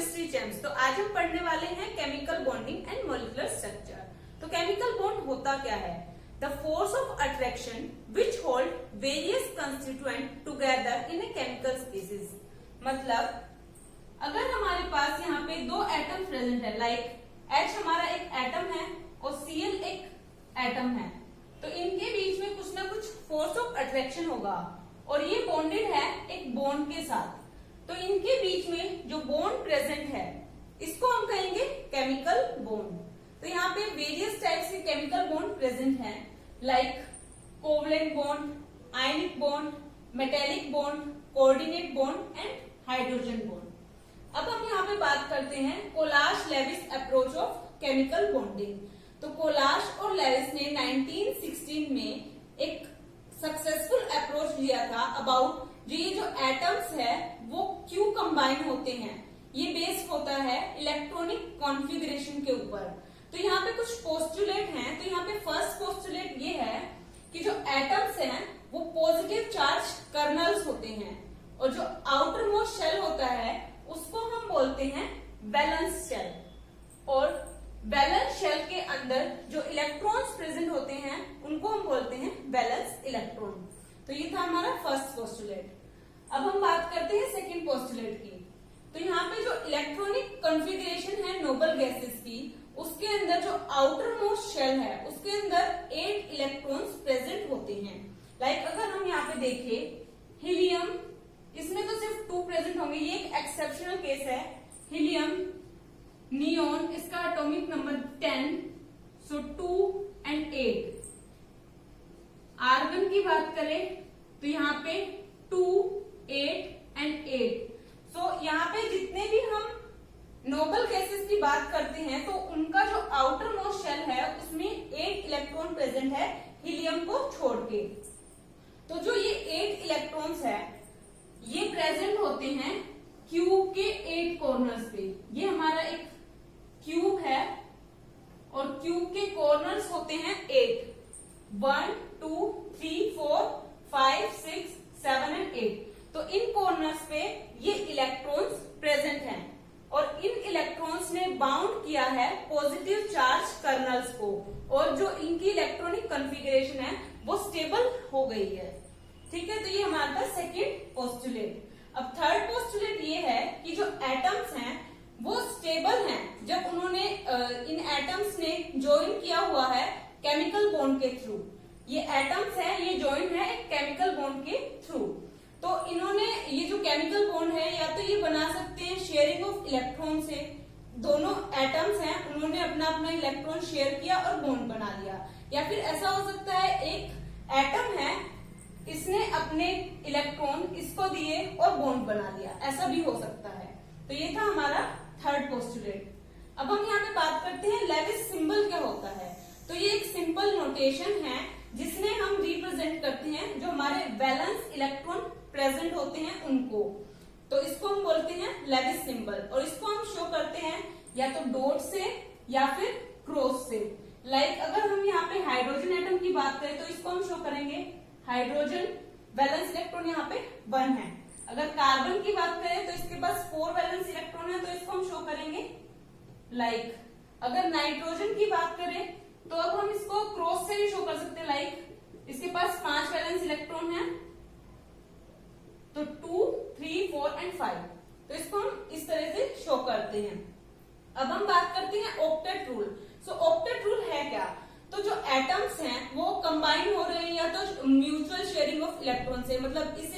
Chemistry champs. तो आज हम पढ़ने वाले हैं chemical bonding and molecular structure. तो केमिकल बॉन्ड होता क्या है? The force of attraction which hold various constituent together in a chemical species. मतलब अगर हमारे पास यहाँ पे दो एटम प्रेजेंट है, लाइक H हमारा एक एटम है और Cl एक एटम है, तो इनके बीच में कुछ ना कुछ फोर्स ऑफ अट्रैक्शन होगा और ये बॉन्डेड है एक बॉन्ड के साथ। तो इनके बीच में जो बॉन्ड प्रेजेंट है इसको हम कहेंगे केमिकल बॉन्ड। तो यहाँ पे वेरियस टाइप्स के केमिकल बॉन्ड प्रेजेंट हैं, like covalent bond, ionic bond, metallic bond, coordinate bond and hydrogen bond. अब हम यहाँ पे बात करते हैं कोलाश Lewis approach of chemical bonding. तो कोलाश और लेविस ने 1916 में एक सक्सेसफुल अप्रोच लिया था अबाउट जो ये जो एटम्स है वो क्यों कंबाइन होते हैं। ये बेस्ड होता है इलेक्ट्रॉनिक कॉन्फ़िगरेशन के ऊपर। तो यहाँ पे कुछ पोस्टुलेट हैं। तो यहाँ पे फर्स्ट पोस्टुलेट ये है कि जो एटम्स हैं वो पॉजिटिव चार्ज कर्नल्स होते हैं और जो आउटर मोस्ट शेल होता है उसको हम बोलते हैं वैलेंस शेल। और वैलेंस शेल के अंदर जो इलेक्ट्रॉन्स प्रेजेंट होते हैं उनको हम बोलते हैं वैलेंस इलेक्ट्रॉन। तो ये था हमारा फर्स्ट पोस्टुलेट। अब हम बात करते हैं सेकंड पोस्टुलेट की। तो यहाँ पे जो इलेक्ट्रॉनिक कॉन्फ़िगरेशन है नोबल गैसेस की, उसके अंदर जो आउटर मोस्ट शेल है उसके अंदर 8 इलेक्ट्रॉन्स प्रेजेंट होते हैं। लाइक अगर हम यहाँ पे देखें हीलियम, इसमें तो सिर्फ 2 प्रेजेंट होंगे, ये एक एक्सेप्शनल केस है। हीलियम, नियोन, इसका atomic number 10, so 2 and 8। Argon की बात करें तो यहाँ पे 2, 8 एंड 8। सो यहाँ पे जितने भी हम नोबल गैसेस की बात करते हैं तो उनका जो आउटर मोस्ट शेल है उसमें 8 इलेक्ट्रॉन प्रेजेंट है हीलियम को छोड़ के। तो जो ये 8 इलेक्ट्रॉन्स है ये प्रेजेंट होते हैं क्यूब के 8 कॉर्नर्स पे। ये हमारा एक क्यूब है और क्यूब के कॉर्नर्स होते हैं 8, 1, 2, 3, 4, 5, 6, 7 एंड 8। तो इन कॉर्नर्स पे ये इलेक्ट्रॉन्स प्रेजेंट हैं और इन इलेक्ट्रॉन्स ने बाउंड किया है पॉजिटिव चार्ज कर्नल्स को और जो इनकी इलेक्ट्रॉनिक कॉन्फ़िगरेशन है वो स्टेबल हो गई है। ठीक है, तो ये हमारा था सेकेंड पोस्टुलेट। अब थर्ड पोस्टुलेट ये है कि जो एटम्स हैं वो स्टेबल हैं जब उन्होंने इन एटम्स ने ज्वाइन किया हुआ है केमिकल बॉन्ड के थ्रू। ये एटम्स हैं, ये ज्वाइन है एक केमिकल बॉन्ड के थ्रू। तो इन्होंने ये जो केमिकल बॉन्ड है या तो ये बना सकते हैं शेयरिंग ऑफ इलेक्ट्रॉन से, दोनों एटम्स हैं उन्होंने अपना अपना इलेक्ट्रॉन शेयर किया और बॉन्ड बना लिया, या फिर ऐसा हो सकता है एक एटम है इसने अपने इलेक्ट्रॉन इसको दिए और बॉन्ड बना लिया, ऐसा भी हो सकता है। तो ये था हमारा थर्ड पोस्टुलेट। अब हम यहाँ पे बात करते हैं लेविस सिंबल क्या होता है। तो ये एक सिंपल नोटेशन है जिसमें हम रिप्रेजेंट करते हैं जो हमारे वैलेंस इलेक्ट्रॉन प्रेजेंट होते हैं उनको। तो इसको हम बोलते हैं लेविस सिंबल और इसको हम शो करते हैं या तो डॉट से या फिर क्रॉस से। लाइक अगर हम यहाँ पे हाइड्रोजन एटम की बात करें तो इसको हम शो करेंगे हाइड्रोजन, वैलेंस इलेक्ट्रॉन यहाँ पे 1 है। अगर कार्बन की बात करें तो इसके पास 4 वैलेंस इलेक्ट्रॉन है तो इसको हम शो करेंगे लाइक। अगर नाइट्रोजन की बात करें तो अब हम इसको क्रॉस से भी शो कर सकते हैं, लाइक इसके पास 5 वैलेंस इलेक्ट्रॉन है तो 2, 3, 4 एंड 5। तो इसको हम इस तरह से शो करते हैं। अब हम बात करते हैं ऑक्टेट रूल। सो ऑक्टेट रूल है क्या? तो जो एटम्स हैं वो कंबाइन हो रहे हैं या तो म्यूचुअल शेयरिंग ऑफ इलेक्ट्रॉन से, मतलब इस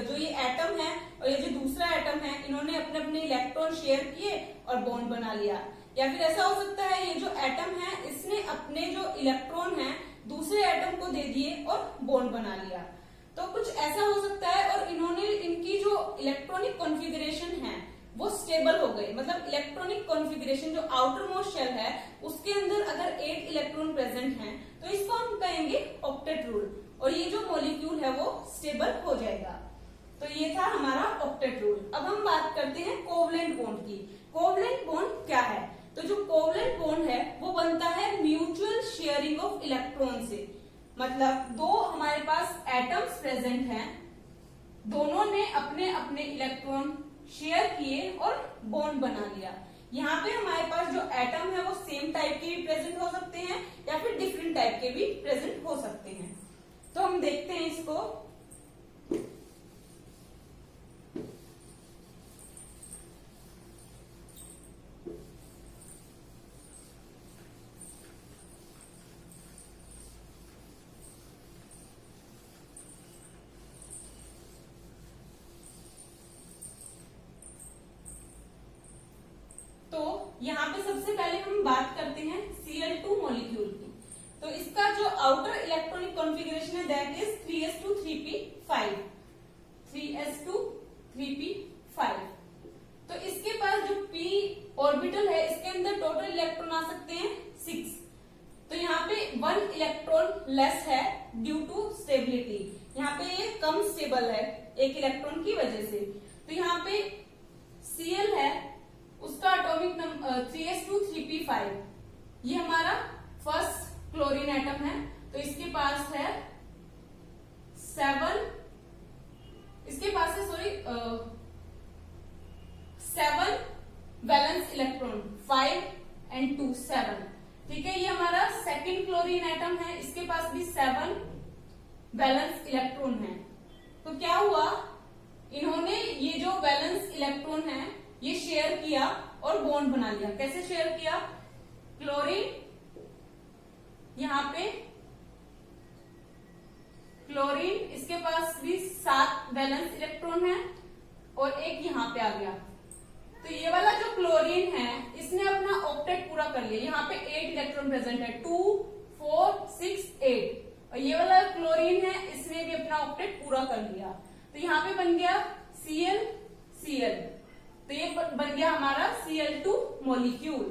जो ये एटम है और ये जो दूसरा एटम है इन्होंने अपने अपने इलेक्ट्रॉन शेयर किए और बॉन्ड बना लिया, या फिर ऐसा हो सकता है ये जो एटम है इसने अपने जो इलेक्ट्रॉन है दूसरे एटम को दे दिए और बॉन्ड बना लिया। तो कुछ ऐसा हो सकता है और इन्होंने इनकी जो इलेक्ट्रॉनिक कॉन्फ़िगरेशन है वो स्टेबल हो गई, मतलब इलेक्ट्रॉनिक कॉन्फ़िगरेशन जो आउटर मोस्ट शेल है उसके अंदर अगर 8 इलेक्ट्रॉन प्रेजेंट हैं तो इसको हम कहेंगे ऑक्टेट रूल और ये जो मॉलिक्यूल है वो स्टेबल हो जाएगा। तो ये था हमारा ऑक्टेट रूल। अब हम बात करते हैं कोवलेंट बॉन्ड की। कोवलेंट बॉन्ड क्या है? तो जो कोवलेंट बॉन्ड है वो बनता है म्यूचुअल शेयरिंग ऑफ इलेक्ट्रॉन से। मतलब दो हमारे पास एटम्स प्रेजेंट हैं, दोनों ने अपने अपने इलेक्ट्रॉन शेयर किए और बॉन्ड बना लिया। यहाँ पे हमारे पास जो एटम है वो सेम टाइप के भी प्रेजेंट हो सकते हैं या फिर डिफरेंट टाइप के भी प्रेजेंट हो सकते हैं। तो हम देखते हैं इसको। यहाँ पे सबसे पहले हम बात करते हैं Cl2 मॉलिक्यूल की। तो इसका जो आउटर इलेक्ट्रॉनिक कॉन्फ़िगरेशन है that is 3s2 3p5 3s2 3p5। तो इसके पास जो p ऑर्बिटल है इसके अंदर टोटल इलेक्ट्रॉन आ सकते हैं 6। तो यहाँ पे 1 इलेक्ट्रॉन लेस है ड्यू टू स्टेबिलिटी। यहाँ पे ये कम स्टेबल है एक इलेक्ट्रॉन की वजह से। तो यहाँ पे Cl है उसका एटॉमिक नंबर 3s2 3p5। ये हमारा फर्स्ट क्लोरीन एटम है। तो इसके पास है 7 वैलेंस इलेक्ट्रॉन 5 and 2 7। ठीक है, ये हमारा सेकंड क्लोरीन एटम है। इसके पास भी 7 वैलेंस इलेक्ट्रॉन है। तो क्या हुआ, इन्होंने ये जो वैलेंस इलेक्ट्रॉन है ये शेयर किया और बॉन्ड बना लिया। कैसे शेयर किया, क्लोरीन यहाँ पे क्लोरीन इसके पास भी 7 वैलेंस इलेक्ट्रॉन है और एक यहाँ पे आ गया। तो ये वाला जो क्लोरीन है इसने अपना ऑक्टेट पूरा कर लिया। यहाँ पे 8 इलेक्ट्रॉन प्रेजेंट है 2 4 6 8। और ये वाला क्लोरीन है इसने भी अपना ऑक्टेट पूरा कर लिया। तो यहाँ पे बन गया Cl। तो ये बन गया हमारा Cl2 मॉलिक्यूल।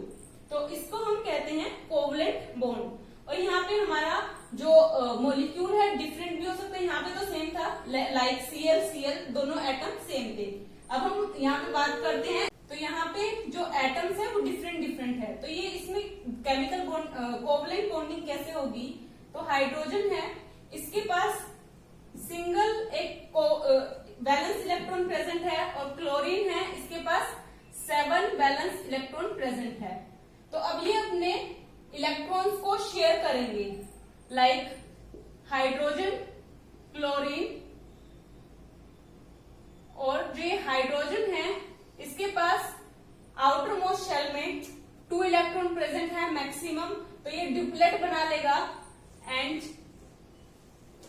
तो इसको हम कहते हैं कोवलेंट बॉन्ड। और यहाँ पे हमारा जो मॉलिक्यूल है डिफरेंट भी हो सकता है। यहाँ पे तो सेम था लाइक Cl दोनों एटम सेम थे। अब हम यहाँ पे बात करते हैं। तो यहाँ पे जो एटम्स है वो डिफरेंट है। तो ये इसमें केमिकल बॉन्ड कोवलेंट बॉन्डिंग कैसे होगी, तो हाइड्रोजन है इसके पास सिंगल एक वैलेंस इलेक्ट्रॉन प्रेजेंट है और क्लोरीन है इसके पास 7 वैलेंस इलेक्ट्रॉन प्रेजेंट है। तो अब ये अपने इलेक्ट्रॉन्स को शेयर करेंगे लाइक हाइड्रोजन क्लोरीन। और जो हाइड्रोजन है इसके पास आउटर मोस्ट शेल में 2 इलेक्ट्रॉन प्रेजेंट है मैक्सिमम। तो ये डुप्लेट बना लेगा एंड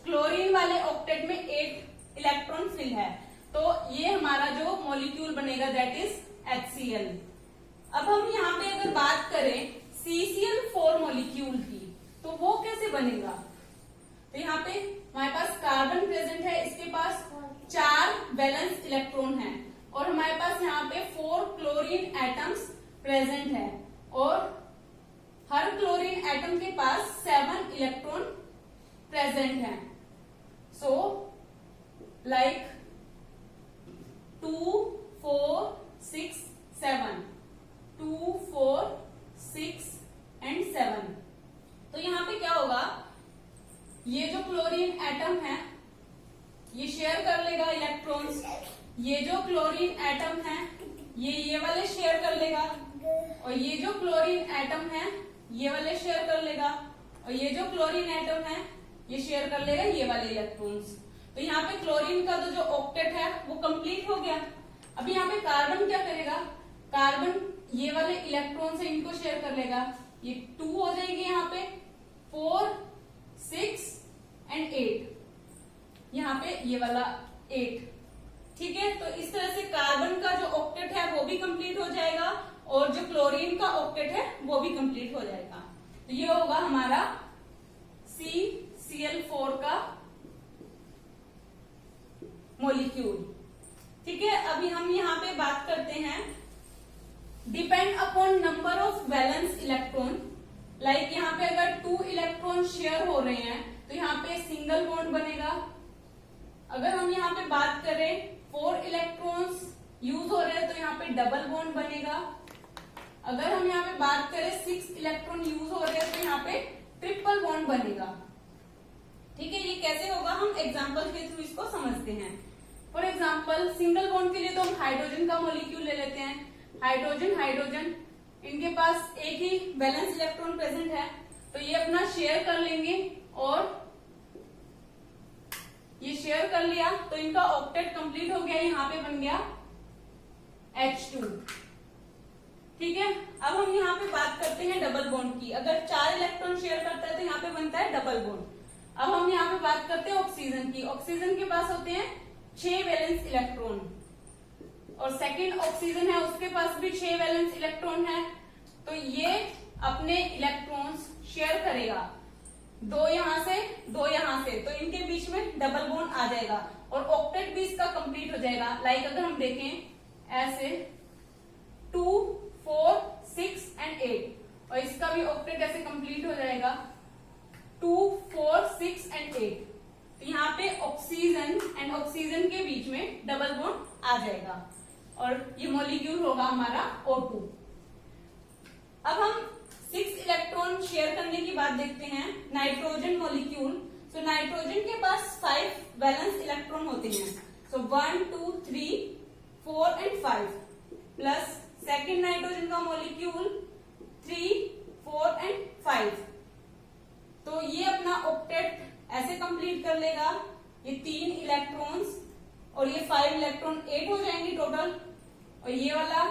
क्लोरीन वाले ऑक्टेट में 8 इलेक्ट्रॉन फिल है। तो ये हमारा जो मॉलिक्यूल बनेगा दैट इज HCl। अब हम यहाँ पे अगर बात करें CCl4 मॉलिक्यूल की तो वो कैसे बनेगा। तो यहाँ पे हमारे पास कार्बन प्रेजेंट है इसके पास 4 वैलेंस इलेक्ट्रॉन है और हमारे पास यहाँ पे 4 क्लोरीन एटम्स प्रेजेंट है और हर क्लोरीन एटम के पास 7 इलेक्ट्रॉन प्रेजेंट है। So like 2 4 6 7 2 4 6 and 7। तो यहाँ पे क्या होगा, ये जो क्लोरीन एटम है ये शेयर कर लेगा इलेक्ट्रॉन्स। ये जो क्लोरीन एटम है ये वाले शेयर कर लेगा और ये जो क्लोरीन एटम है ये वाले शेयर कर लेगा और ये जो क्लोरीन एटम है ये शेयर कर लेगा ये वाले इलेक्ट्रॉन्स। तो यहाँ पे क्लोरीन का जो ऑक्टेट है वो कंप्लीट हो गया। अभी यहाँ पे कार्बन क्या करेगा, कार्बन ये वाले इलेक्ट्रॉन से इनको शेयर कर लेगा। ये 2 हो जाएगी यहाँ पे 4 6 and 8। यहाँ पे ये वाला 8। ठीक है, तो इस तरह से कार्बन का जो ऑक्टेट है वो भी कंप्लीट हो जाएगा और जो क्लोरीन का ऑक्टेट है वो भी कंप्लीट हो जाएगा। तो ये होगा हमारा CCl4 का मॉलिक्यूल। ठीक है, अभी हम यहाँ पे बात करते हैं depend upon number of valence electron. Like यहाँ पे अगर 2 इलेक्ट्रॉन शेयर हो रहे हैं तो यहाँ पे सिंगल बॉन्ड बनेगा। अगर हम यहाँ पे बात करें 4 इलेक्ट्रॉन्स यूज हो रहे हैं तो यहाँ पे डबल बॉन्ड बनेगा। अगर हम यहाँ पे बात करें 6 इलेक्ट्रॉन यूज हो रहे हैं तो यहाँ पे ट्रिपल बॉन्ड बनेगा। ठीक है, ये कैसे होगा हम एग्जांपल के थ्रू इसको समझते हैं। फॉर एग्जाम्पल सिंगल बॉन्ड के लिए तो हम हाइड्रोजन का मॉलिक्यूल ले लेते हैं। हाइड्रोजन हाइड्रोजन इनके पास एक ही वैलेंस इलेक्ट्रॉन प्रेजेंट है, तो ये अपना शेयर कर लेंगे और ये शेयर कर लिया तो इनका ऑक्टेट कंप्लीट हो गया, यहाँ पे बन गया H2। ठीक है, अब हम यहाँ पे बात करते हैं डबल बॉन्ड की। अगर 4 इलेक्ट्रॉन शेयर करता है तो यहाँ पे बनता है डबल बॉन्ड। अब हम यहाँ पे बात करते हैं ऑक्सीजन की। ऑक्सीजन के पास होते हैं 6 वैलेंस इलेक्ट्रॉन और सेकेंड ऑक्सीजन है उसके पास भी 6 वैलेंस इलेक्ट्रॉन है। तो ये अपने इलेक्ट्रॉन्स शेयर करेगा, 2 यहाँ से 2 यहाँ से, तो इनके बीच में डबल बॉन्ड आ जाएगा और ऑक्टेट भी इसका कंप्लीट हो जाएगा। लाइक अगर हम देखें ऐसे 2, 4, 6 एंड 8 और इसका भी ऑक्टेट ऐसे कंप्लीट हो जाएगा 2, 4, 6 एंड 8। तो यहाँ पे ऑक्सीजन एंड ऑक्सीजन के बीच में डबल बॉन्ड आ जाएगा और ये मॉलिक्यूल होगा हमारा O2। अब हम 6 इलेक्ट्रॉन शेयर करने की बात देखते हैं नाइट्रोजन मॉलिक्यूल। सो नाइट्रोजन के पास 5 वैलेंस इलेक्ट्रॉन होते हैं। सो 1, 2, 3, 4 एंड 5 प्लस सेकेंड नाइट्रोजन का मॉलिक्यूल 3, 4 एंड 5। तो ये अपना ऑक्टेट ऐसे कंप्लीट कर लेगा, ये 3 इलेक्ट्रॉन्स और ये 5 इलेक्ट्रॉन 8 हो जाएंगे टोटल, और ये वाला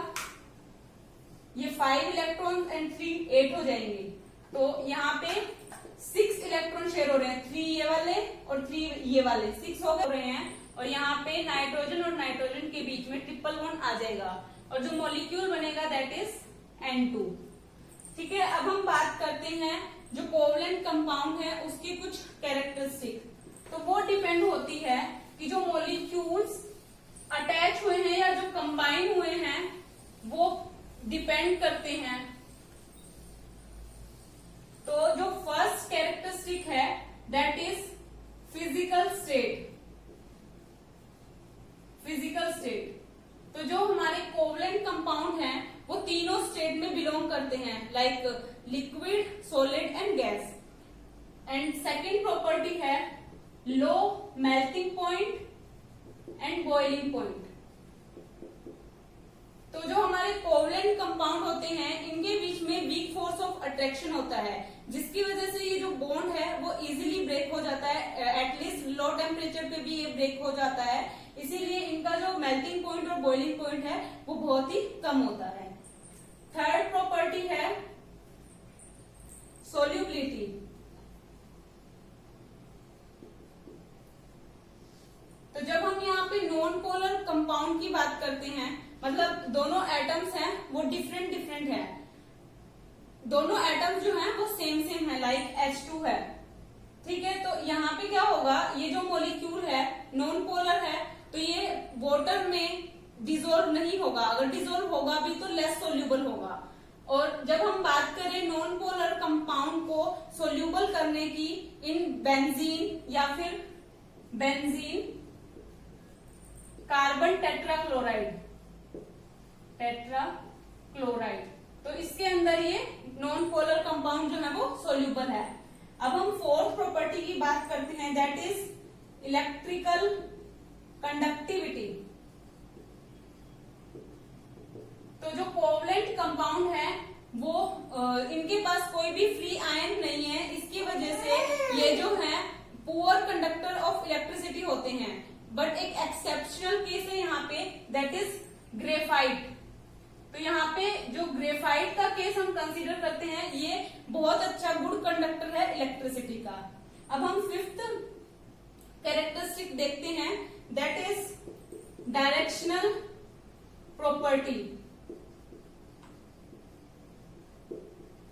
ये 5 इलेक्ट्रॉन एंड 3 8 हो जाएंगे। तो यहाँ पे 6 इलेक्ट्रॉन शेयर हो रहे हैं, 3 ये वाले और 3 ये वाले, 6 हो रहे हैं। और यहाँ पे नाइट्रोजन और नाइट्रोजन के बीच में ट्रिपल बॉन्ड आ जाएगा और जो मॉलिक्यूल बनेगा दैट इज N2। ठीक है, अब हम बात करते हैं जो कोवलेंट कंपाउंड है उसकी कुछ कैरेक्टरिस्टिक। तो वो डिपेंड होती है कि जो मॉलिक्यूल्स अटैच हुए हैं या जो कंबाइन हुए हैं वो डिपेंड करते हैं। तो जो फर्स्ट कैरेक्टरिस्टिक है that is physical state. Physical state, तो जो हमारे कोवलेंट कंपाउंड हैं वो तीनों स्टेट में बिलोंग करते हैं, like liquid, solid and gas. And second property है low melting point and boiling point. तो जो हमारे कोवलेंट कंपाउंड होते हैं इनके बीच में वीक फोर्स ऑफ अट्रैक्शन होता है, जिसकी वजह से ये जो बॉन्ड है वो इजीली ब्रेक हो जाता है। एटलीस्ट लो टेम्परेचर पे भी ये ब्रेक हो जाता है, इसीलिए इनका जो मेल्टिंग पॉइंट और बॉइलिंग पॉइंट है वो बहुत ही कम होता है। थर्ड प्रॉपर्टी है सोल्यूबिलिटी। तो जब हम यहाँ पे नॉन पोलर कंपाउंड की बात करते हैं, मतलब दोनों एटम्स हैं वो डिफरेंट डिफरेंट है, दोनों एटम्स जो हैं वो सेम सेम है, लाइक H2 है। ठीक है, तो यहाँ पे क्या होगा, ये जो मॉलिक्यूल है नॉन पोलर है तो ये वाटर में डिजोल्व नहीं होगा, अगर डिजोल्व होगा भी तो लेस सोल्यूबल होगा। और जब हम बात करें नॉन पोलर कंपाउंड को सोल्यूबल करने की इन बेंजीन या फिर बेंजीन कार्बन टेट्राक्लोराइड, तो इसके अंदर ये नॉन पोलर कंपाउंड जो है वो सोल्यूबल है। अब हम फोर्थ प्रॉपर्टी की बात करते हैं दैट इज इलेक्ट्रिकल कंडक्टिविटी। तो जो कोवलेंट कंपाउंड है वो इनके पास कोई भी फ्री आयन नहीं है, इसकी वजह से ये जो है पुअर कंडक्टर ऑफ इलेक्ट्रिसिटी होते हैं। बट एक एक्सेप्शनल केस है यहाँ पे दैट इज ग्रेफाइट। तो यहाँ पे जो ग्रेफाइट का केस हम कंसीडर करते हैं, ये बहुत अच्छा गुड कंडक्टर है इलेक्ट्रिसिटी का। अब हम फिफ्थ कैरेक्टरिस्टिक देखते हैं दैट इज डायरेक्शनल प्रॉपर्टी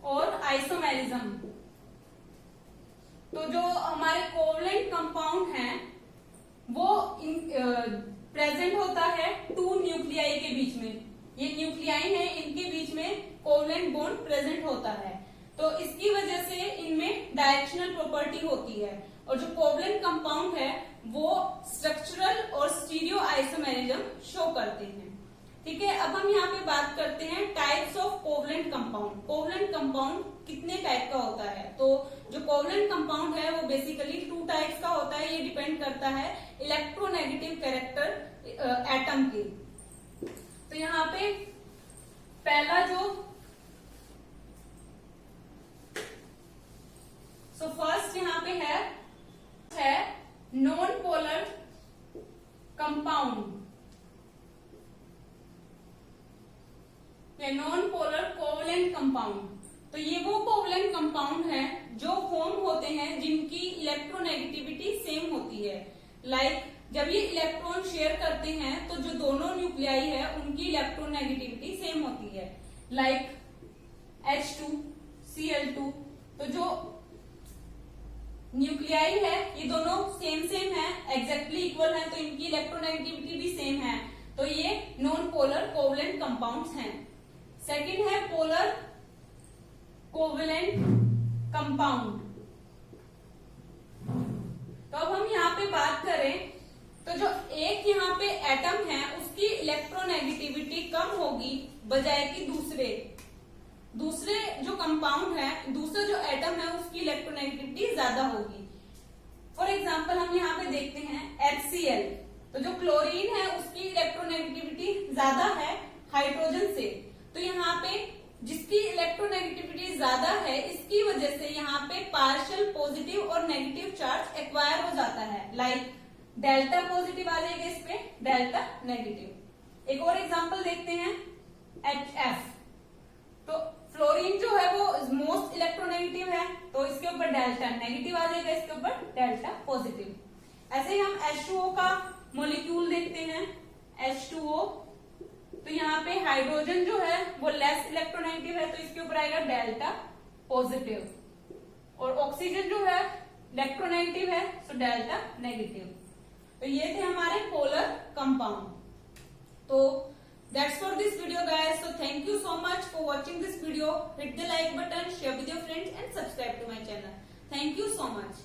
और आइसोमेरिज्म। तो जो हमारे कोवलेंट कंपाउंड हैं वो प्रेजेंट होता है 2 न्यूक्लियाई के बीच में, ये न्यूक्लियाई है इनके बीच में कोवलेंट बॉन्ड प्रेजेंट होता है। तो इसकी वजह से इनमें डायरेक्शनल प्रॉपर्टी होती है। और जो कोवलेंट कंपाउंड है वो स्ट्रक्चरल और स्टीरियो आइसोमेरिज्म शो करते हैं। ठीक है, अब हम यहाँ पे बात करते हैं types of covalent compound. Covalent compound कितने टाइप का होता है? तो जो कोवलेंट कंपाउंड है वो बेसिकली 2 टाइप्स का होता है। ये डिपेंड करता है इलेक्ट्रोनेगेटिव कैरेक्टर एटम के। तो यहाँ पे पहला जो फर्स्ट यहाँ पे है नॉन पोलर कंपाउंड या नॉन पोलर कोवलेंट कंपाउंड। तो ये वो कोवलेंट कंपाउंड है जो फॉर्म होते हैं जिनकी इलेक्ट्रोनेगेटिविटी सेम होती है। लाइक जब ये इलेक्ट्रॉन शेयर करते हैं तो जो दोनों न्यूक्लियाई है उनकी इलेक्ट्रोनेगेटिविटी सेम होती है। लाइक H2 Cl2, तो जो न्यूक्लियाई है ये दोनों सेम है, एग्जैक्टली इक्वल है, तो इनकी इलेक्ट्रोनेगेटिविटी भी सेम है। तो ये नॉन पोलर कोवलेंट कंपाउंड्स हैं। सेकंड है पोलर कोवलेंट कंपाउंड। तो अब हम यहाँ पे बात करें तो जो एक यहाँ पे एटम है उसकी इलेक्ट्रोनेगेटिविटी कम होगी बजाय कि दूसरे जो कंपाउंड है, दूसरा जो एटम है उसकी इलेक्ट्रोनेगेटिविटी ज्यादा होगी। फॉर एग्जांपल हम यहाँ पे देखते हैं HCl, तो जो क्लोरीन है उसकी इलेक्ट्रोनेगेटिविटी ज्यादा है हाइड्रोजन से। तो यहाँ पे जिसकी इलेक्ट्रोनेगेटिविटी ज्यादा है इसकी वजह से यहाँ पे पार्शियल पॉजिटिव और नेगेटिव चार्ज एक्वायर हो जाता है। लाइक डेल्टा पॉजिटिव आ जाएगा इस पे, डेल्टा नेगेटिव। एक और एग्जांपल देखते हैं HF, तो फ्लोरीन जो है वो मोस्ट इलेक्ट्रोनेगेटिव है, तो इसके ऊपर डेल्टा नेगेटिव आ जाएगा, इसके ऊपर डेल्टा पॉजिटिव। ऐसे ही हम H2O का मॉलिक्यूल देखते हैं H2O, तो यहाँ पे हाइड्रोजन जो है वो लेस इलेक्ट्रोनेगेटिव है, तो इसके ऊपर आएगा डेल्टा पॉजिटिव। और ऑक्सीजन जो है इलेक्ट्रोनेगेटिव है, तो डेल्टा नेगेटिव। तो ये थे हमारे पोलर कंपाउंड। तो that's for this video guys. So thank you so much for watching this video. Hit the like button, share with your friends and subscribe to my channel. Thank you so much.